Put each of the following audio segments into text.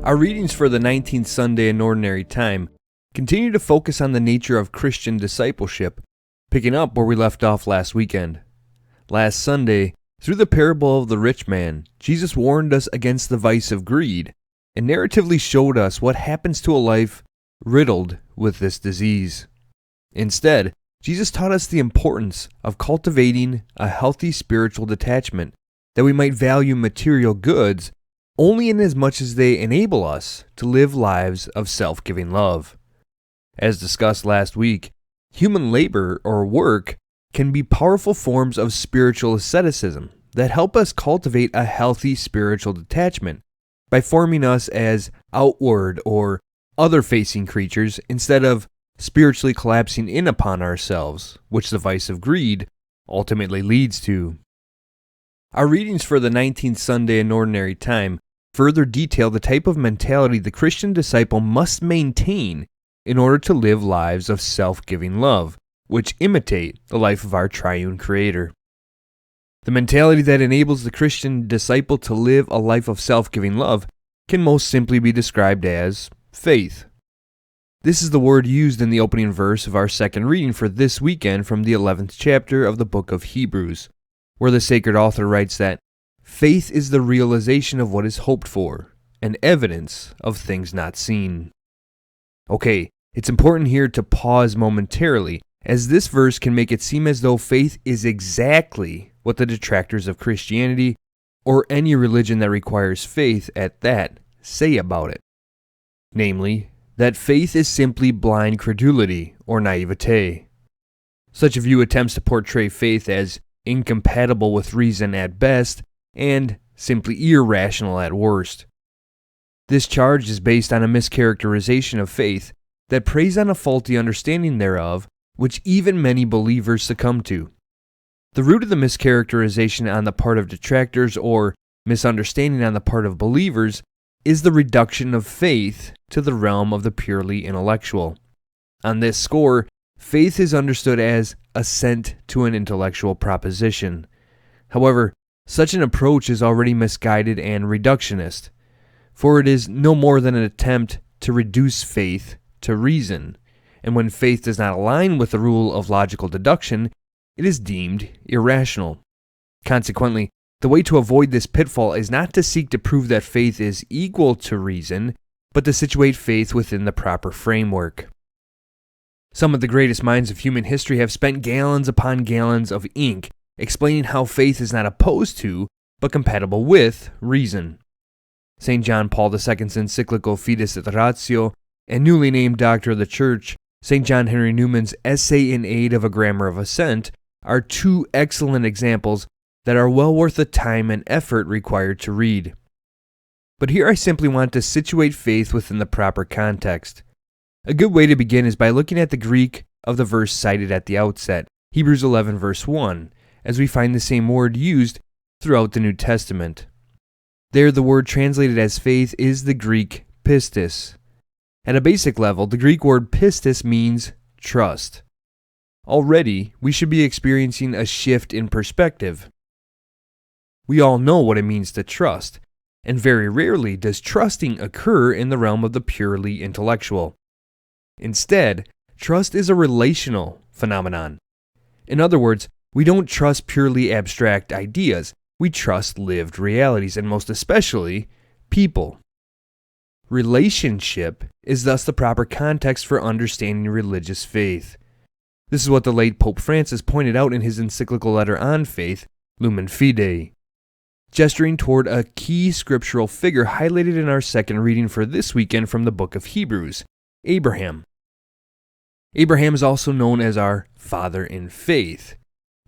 Our readings for the 19th Sunday in Ordinary Time continue to focus on the nature of Christian discipleship, picking up where we left off last weekend. Last Sunday, through the parable of the rich man, Jesus warned us against the vice of greed and narratively showed us what happens to a life riddled with this disease. Instead, Jesus taught us the importance of cultivating a healthy spiritual detachment, that we might value material goods only in as much as they enable us to live lives of self-giving love. As discussed last week, human labor or work can be powerful forms of spiritual asceticism that help us cultivate a healthy spiritual detachment by forming us as outward or other-facing creatures instead of spiritually collapsing in upon ourselves, which the vice of greed ultimately leads to. Our readings for the 19th Sunday in Ordinary Time further detail the type of mentality the Christian disciple must maintain in order to live lives of self-giving love, which imitate the life of our triune Creator. The mentality that enables the Christian disciple to live a life of self-giving love can most simply be described as faith. This is the word used in the opening verse of our second reading for this weekend from the 11th chapter of the book of Hebrews, where the sacred author writes that faith is the realization of what is hoped for, and evidence of things not seen. Okay, it's important here to pause momentarily, as this verse can make it seem as though faith is exactly what the detractors of Christianity, or any religion that requires faith at that, say about it. Namely, that faith is simply blind credulity or naivete. Such a view attempts to portray faith as incompatible with reason at best and simply irrational at worst. This charge is based on a mischaracterization of faith that preys on a faulty understanding thereof, which even many believers succumb to. The root of the mischaracterization on the part of detractors or misunderstanding on the part of believers is the reduction of faith to the realm of the purely intellectual. On this score, faith is understood as assent to an intellectual proposition. However, such an approach is already misguided and reductionist, for it is no more than an attempt to reduce faith to reason, and when faith does not align with the rule of logical deduction, it is deemed irrational. Consequently, the way to avoid this pitfall is not to seek to prove that faith is equal to reason, but to situate faith within the proper framework. Some of the greatest minds of human history have spent gallons upon gallons of ink explaining how faith is not opposed to, but compatible with, reason. St. John Paul II's encyclical Fides et Ratio and newly named Doctor of the Church, St. John Henry Newman's Essay in Aid of a Grammar of Assent, are two excellent examples that are well worth the time and effort required to read. But here I simply want to situate faith within the proper context. A good way to begin is by looking at the Greek of the verse cited at the outset, Hebrews 11 verse 1, as we find the same word used throughout the New Testament. There, the word translated as faith is the Greek pistis. At a basic level, the Greek word pistis means trust. Already, we should be experiencing a shift in perspective. We all know what it means to trust, and very rarely does trusting occur in the realm of the purely intellectual. Instead, trust is a relational phenomenon. In other words, we don't trust purely abstract ideas, we trust lived realities, and most especially, people. Relationship is thus the proper context for understanding religious faith. This is what the late Pope Francis pointed out in his encyclical letter on faith, Lumen Fidei, gesturing toward a key scriptural figure highlighted in our second reading for this weekend from the book of Hebrews, Abraham. Abraham is also known as our father in faith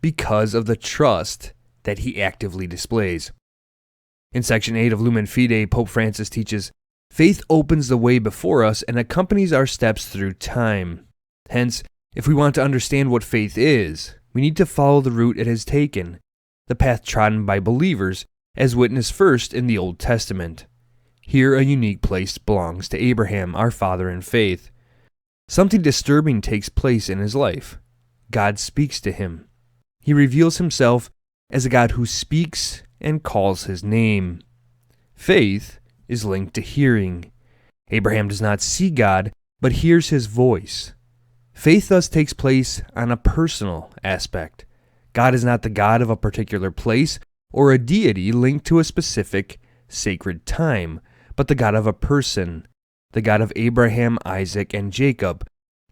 because of the trust that he actively displays. In section 8 of Lumen Fidei, Pope Francis teaches, faith opens the way before us and accompanies our steps through time. Hence, if we want to understand what faith is, we need to follow the route it has taken, the path trodden by believers, as witnessed first in the Old Testament. Here a unique place belongs to Abraham, our father in faith. Something disturbing takes place in his life. God speaks to him. He reveals himself as a God who speaks and calls his name. Faith is linked to hearing. Abraham does not see God, but hears his voice. Faith thus takes place on a personal aspect. God is not the God of a particular place or a deity linked to a specific sacred time, but the God of a person, the God of Abraham, Isaac, and Jacob,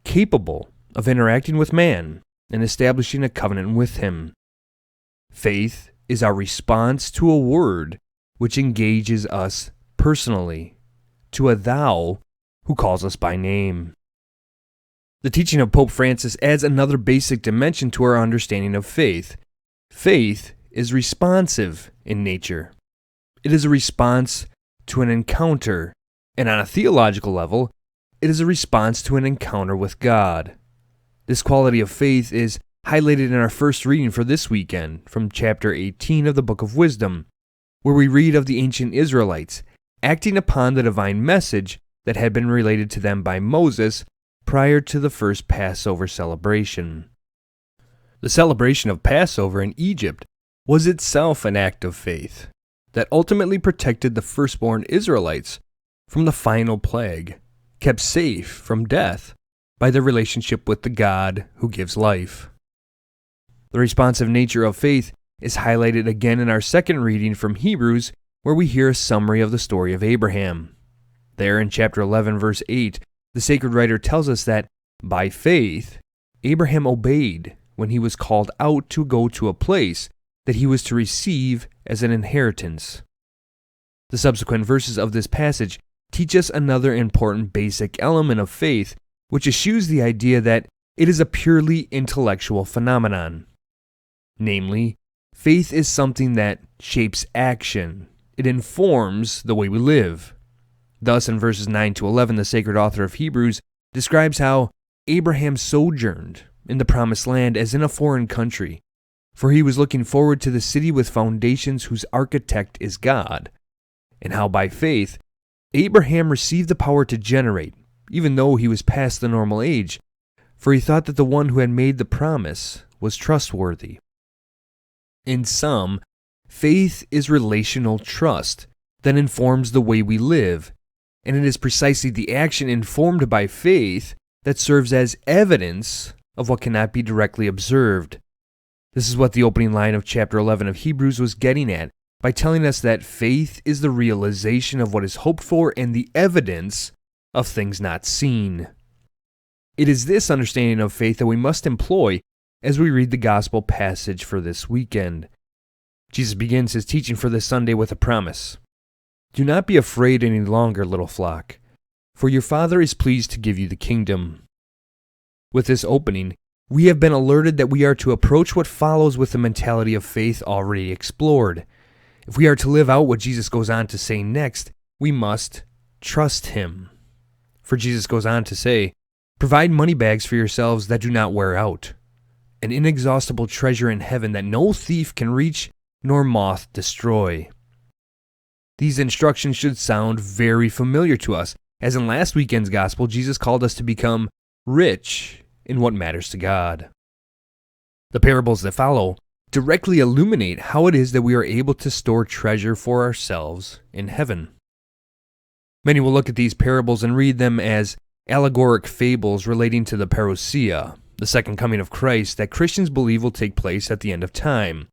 capable of interacting with man and establishing a covenant with him. Faith is our response to a word which engages us personally, to a thou who calls us by name. The teaching of Pope Francis adds another basic dimension to our understanding of faith. Faith is responsive in nature. It is a response to an encounter, and on a theological level, it is a response to an encounter with God. This quality of faith is highlighted in our first reading for this weekend from chapter 18 of the Book of Wisdom, where we read of the ancient Israelites acting upon the divine message that had been related to them by Moses prior to the first Passover celebration. The celebration of Passover in Egypt was itself an act of faith that ultimately protected the firstborn Israelites from the final plague, kept safe from death by their relationship with the God who gives life. The responsive nature of faith is highlighted again in our second reading from Hebrews, where we hear a summary of the story of Abraham. There in chapter 11, verse 8, the sacred writer tells us that, by faith, Abraham obeyed when he was called out to go to a place that he was to receive as an inheritance. The subsequent verses of this passage teach us another important basic element of faith, which eschews the idea that it is a purely intellectual phenomenon. Namely, faith is something that shapes action. It informs the way we live. Thus, in verses 9 to 11, the sacred author of Hebrews describes how Abraham sojourned in the promised land as in a foreign country, for he was looking forward to the city with foundations whose architect is God, and how by faith Abraham received the power to generate, even though he was past the normal age, for he thought that the one who had made the promise was trustworthy. In sum, faith is relational trust that informs the way we live, and it is precisely the action informed by faith that serves as evidence of what cannot be directly observed. This is what the opening line of chapter 11 of Hebrews was getting at by telling us that faith is the realization of what is hoped for and the evidence of things not seen. It is this understanding of faith that we must employ as we read the gospel passage for this weekend. Jesus begins his teaching for this Sunday with a promise. Do not be afraid any longer, little flock, for your Father is pleased to give you the kingdom. With this opening, we have been alerted that we are to approach what follows with the mentality of faith already explored. If we are to live out what Jesus goes on to say next, we must trust him. For Jesus goes on to say, provide money bags for yourselves that do not wear out, an inexhaustible treasure in heaven that no thief can reach nor moth destroy. These instructions should sound very familiar to us, as in last weekend's gospel, Jesus called us to become rich in what matters to God. The parables that follow directly illuminate how it is that we are able to store treasure for ourselves in heaven. Many will look at these parables and read them as allegoric fables relating to the parousia, the second coming of Christ that Christians believe will take place at the end of time.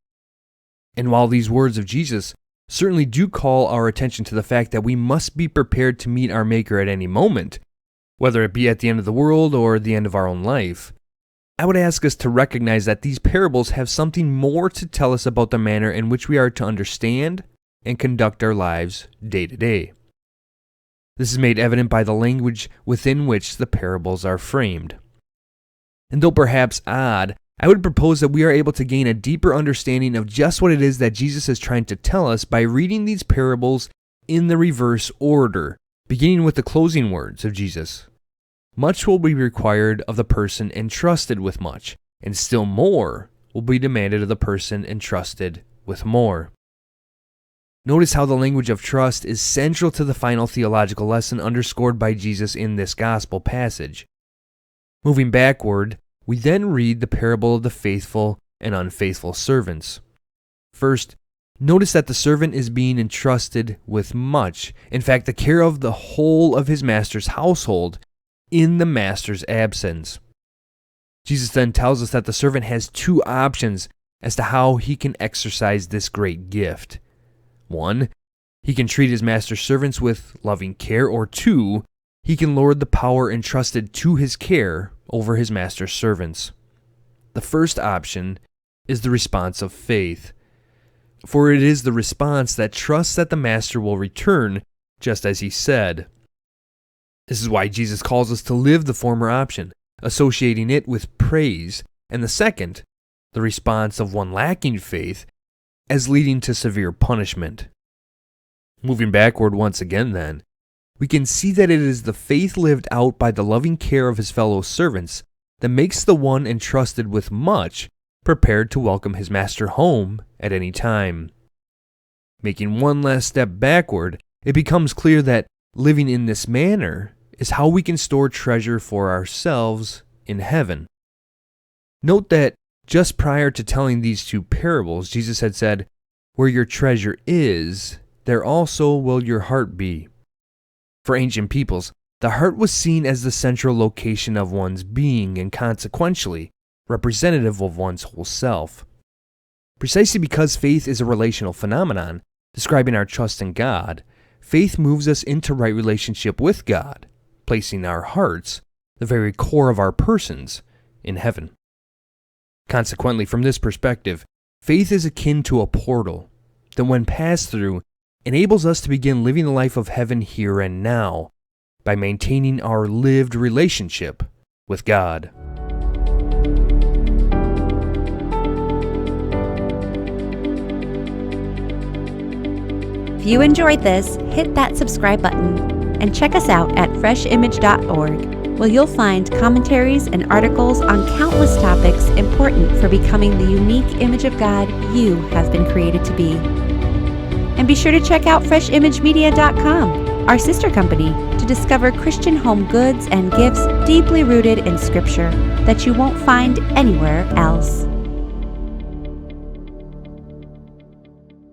And while these words of Jesus certainly do call our attention to the fact that we must be prepared to meet our Maker at any moment, whether it be at the end of the world or the end of our own life, I would ask us to recognize that these parables have something more to tell us about the manner in which we are to understand and conduct our lives day to day. This is made evident by the language within which the parables are framed. And though perhaps odd, I would propose that we are able to gain a deeper understanding of just what it is that Jesus is trying to tell us by reading these parables in the reverse order, beginning with the closing words of Jesus. Much will be required of the person entrusted with much, and still more will be demanded of the person entrusted with more. Notice how the language of trust is central to the final theological lesson underscored by Jesus in this gospel passage. Moving backward, we then read the parable of the faithful and unfaithful servants. First, Notice that the servant is being entrusted with much, in fact, the care of the whole of his master's household in the master's absence. Jesus then tells us that the servant has two options as to how he can exercise this great gift. One, he can treat his master's servants with loving care, or two, he can lord the power entrusted to his care over his master's servants. The first option is the response of faith, for it is the response that trusts that the master will return just as he said. This is why Jesus calls us to live the former option, associating it with praise, and the second, the response of one lacking faith, as leading to severe punishment. Moving backward once again then, we can see that it is the faith lived out by the loving care of his fellow servants that makes the one entrusted with much prepared to welcome his master home at any time. Making one last step backward, it becomes clear that living in this manner is how we can store treasure for ourselves in heaven. Note that just prior to telling these two parables, Jesus had said, "Where your treasure is, there also will your heart be." For ancient peoples, the heart was seen as the central location of one's being and consequentially representative of one's whole self. Precisely because faith is a relational phenomenon describing our trust in God, faith moves us into right relationship with God, placing our hearts, the very core of our persons, in heaven. Consequently, from this perspective, faith is akin to a portal that, when passed through, enables us to begin living the life of heaven here and now by maintaining our lived relationship with God. If you enjoyed this, hit that subscribe button and check us out at FRESHImage.org, where you'll find commentaries and articles on countless topics important for becoming the unique image of God you have been created to be. And be sure to check out FRESHImageMedia.com, our sister company, to discover Christian home goods and gifts deeply rooted in Scripture that you won't find anywhere else.